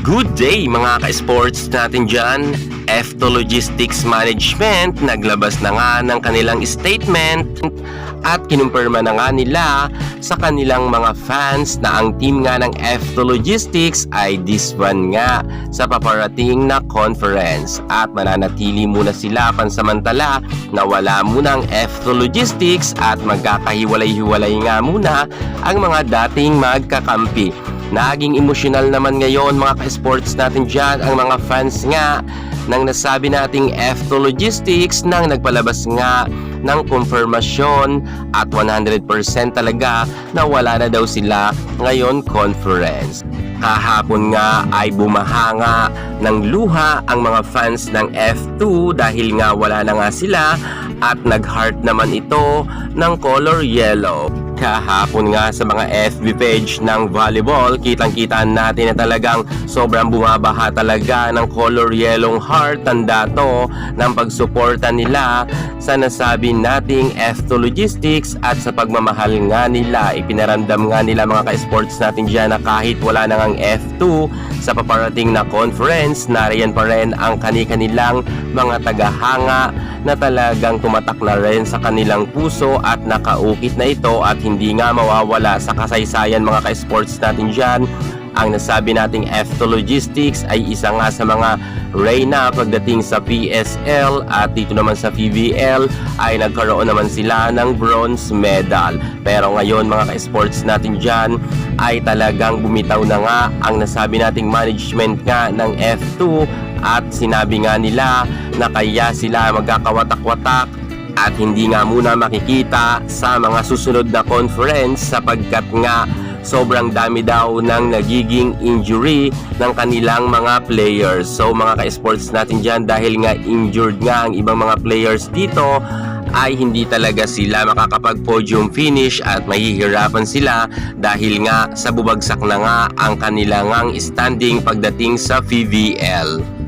Good day mga ka-sports natin dyan. F2 Logistics Management naglabas na nga ng kanilang statement at kinumpirma na nga nila sa kanilang mga fans na ang team nga ng F2 Logistics ay this one nga sa paparating na conference at mananatili muna sila pansamantala na wala muna ang F2 Logistics at magkakahiwalay-hiwalay nga muna ang mga dating magkakampi. Naging emosyonal naman ngayon mga ka-sports natin dyan ang mga fans nga nang nasabi nating F2 Logistics nang nagpalabas nga ng confirmation at 100% talaga na wala na daw sila ngayon conference. Kahapon nga ay bumahanga ng luha ang mga fans ng F2 dahil nga wala na nga sila at nag-heart naman ito ng color yellow. Kahapon nga sa mga FB page ng volleyball, kitang-kita natin na talagang sobrang bumabaha talaga ng color yellow heart. Tanda to ng pagsuporta nila sa nasabi nating F2 Logistics at sa pagmamahal nga nila. Ipinaramdam nga nila mga ka-sports natin dyan na kahit wala na ngang F2 sa paparating na conference, nariyan pa rin ang kani-kanilang mga tagahanga na talagang tumatak na rin sa kanilang puso at nakaukit na ito at hindi nga mawawala sa kasaysayan mga ka-sports natin dyan. Ang nasabi nating F2 Logistics ay isa nga sa mga reyna pagdating sa PSL at dito naman sa PBL ay nagkaroon naman sila ng bronze medal. Pero ngayon mga ka-sports natin dyan ay talagang bumitaw na nga ang nasabi nating management nga ng F2 at sinabi nga nila na kaya sila magkakawatak-watak at hindi nga muna makikita sa mga susunod na conference sapagkat nga sobrang dami daw ng nagiging injury ng kanilang mga players. So mga ka-sports natin dyan dahil nga injured nga ang ibang mga players dito ay hindi talaga sila makakapag-podium finish at mahihirapan sila dahil nga sa bubagsak na nga ang kanilang standing pagdating sa PVL.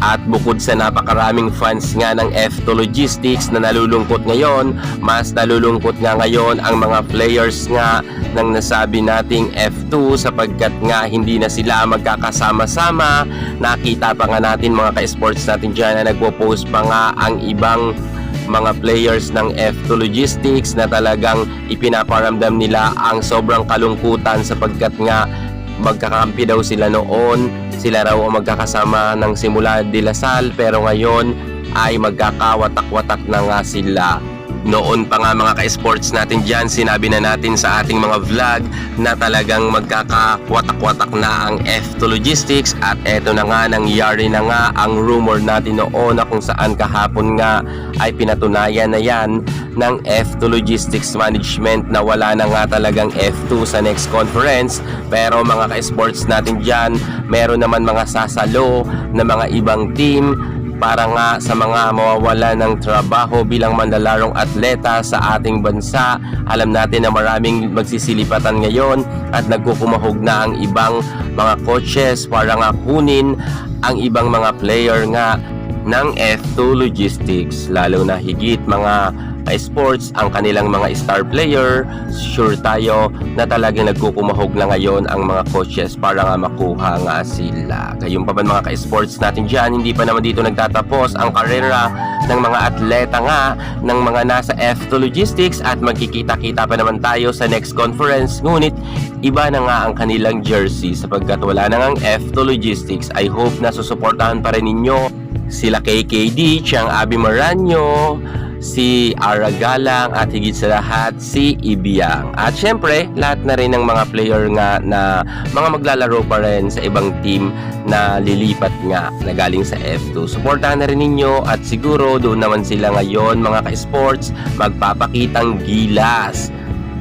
At bukod sa napakaraming fans nga ng F2 Logistics na nalulungkot ngayon, mas nalulungkot nga ngayon ang mga players nga ng nasabi nating F2 sapagkat nga hindi na sila magkakasama-sama. Nakita pa nga natin mga ka-sports natin dyan na nagpo-post pa nga ang ibang mga players ng F2 Logistics na talagang ipinaparamdam nila ang sobrang kalungkutan sapagkat nga magkakampi daw sila noon. Sila raw ang magkakasama ng simula de La Salle pero ngayon ay magkakawatak-watak na nga sila. Noon pa nga mga ka-sports natin dyan, sinabi na natin sa ating mga vlog na talagang magkakawatak-watak na ang F2 Logistics at eto na nga, nangyari na nga ang rumor natin noon na kung saan kahapon nga ay pinatunayan na yan ng F2 Logistics Management na wala na nga talagang F2 sa next conference. Pero mga ka-sports natin dyan, meron naman mga sasalo na mga ibang team para nga sa mga mawawala ng trabaho bilang manlalarong atleta sa ating bansa. Alam natin na maraming magsisilipatan ngayon at nagkukumahog na ang ibang mga coaches para nga kunin ang ibang mga player nga ng F2 Logistics, lalo na higit mga sports ang kanilang mga star player. Sure tayo na talagang nagkukumahog na ngayon ang mga coaches para nga makuha nga sila. Kayong pa man mga ka-sports natin dyan, hindi pa naman dito nagtatapos ang karera ng mga atleta nga ng mga nasa F2 Logistics at magkikita-kita pa naman tayo sa next conference. Ngunit iba na nga ang kanilang jersey sapagkat wala na ngang F2 Logistics. I hope na susuportahan pa rin ninyo sila KKD, Chiang Abi Maranyo, si Ara Galang at higit sa lahat si Ibiang. At syempre, lahat na rin ng mga player nga na mga maglalaro pa rin sa ibang team na lilipat nga na galing sa F2. Suportahan na rin ninyo at siguro doon naman sila ngayon mga ka-sports magpapakitang gilas.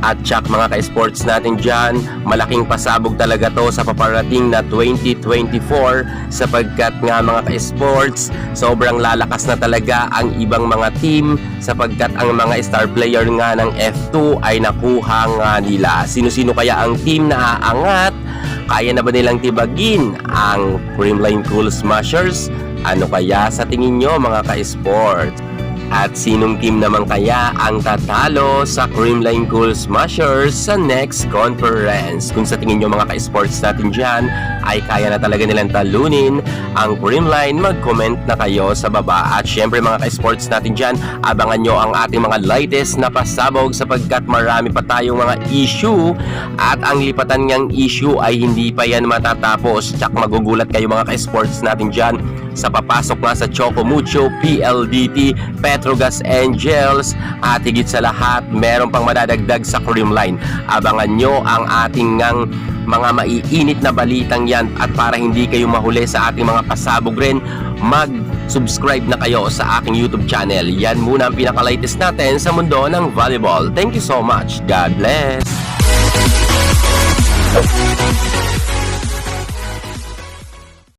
At tsak mga ka-sports natin dyan, malaking pasabog talaga to sa paparating na 2024 sapagkat nga mga ka-sports, sobrang lalakas na talaga ang ibang mga team sapagkat ang mga star player nga ng F2 ay nakuha nga nila. Sino-sino kaya ang team na aangat? Kaya na ba nilang tibagin ang Creamline Cool Smashers? Ano kaya sa tingin nyo mga ka-sports? At sinong team naman kaya ang tatalo sa Creamline Cool Smashers sa next conference? Kung sa tingin nyo mga ka-sports natin dyan ay kaya na talaga nilang talunin ang Creamline, mag-comment na kayo sa baba. At syempre mga ka-sports natin dyan, abangan nyo ang ating mga latest na pasabog sapagkat marami pa tayong mga issue at ang lipatan ngang issue ay hindi pa yan matatapos. Tsak magugulat kayo mga ka-sports natin dyan sa papasok nga sa Choco Mucho, PLDT, Petrogas Angels at higit sa lahat meron pang madadagdag sa Creamline. Abangan nyo ang ating ngang mga maiinit na balitang yan at para hindi kayo mahuli sa ating mga pasabog rin, mag-subscribe na kayo sa aking YouTube channel. Yan muna ang pinaka-latest natin sa mundo ng volleyball. Thank you so much. God bless!